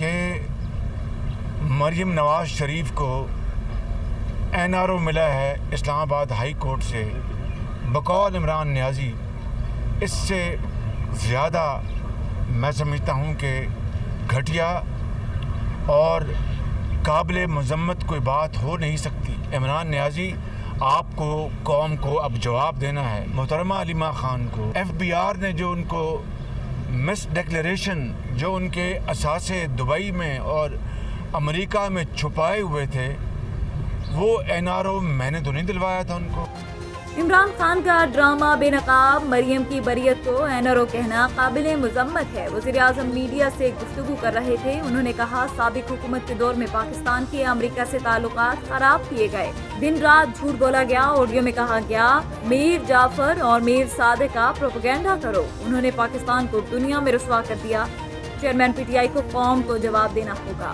کہ مریم نواز شریف کو NRO ملا ہے اسلام آباد ہائی کورٹ سے بقول عمران نیازی، اس سے زیادہ میں سمجھتا ہوں کہ گھٹیا اور قابل مذمت کوئی بات ہو نہیں سکتی۔ عمران نیازی، آپ کو قوم کو اب جواب دینا ہے۔ محترمہ علیمہ خان کو FBI نے جو ان کو مس ڈکلیریشن جو ان کے اثاثے دبئی میں اور امریکہ میں چھپائے ہوئے تھے، وہ NRO میں نے تو نہیں دلوایا تھا ان کو۔ عمران خان کا ڈرامہ بے نقاب مریم کی بریت کو NRO کہنا قابل مذمت ہے۔ وزیراعظم میڈیا سے گفتگو کر رہے تھے، انہوں نے کہا سابق حکومت کے دور میں پاکستان کے امریکہ سے تعلقات خراب کیے گئے، دن رات جھوٹ بولا گیا، آڈیو میں کہا گیا میر جعفر اور میر صادق کا پروپیگنڈا کرو۔ انہوں نے پاکستان کو دنیا میں رسوا کر دیا۔ چیئرمین PTI کو قوم کو جواب دینا ہوگا۔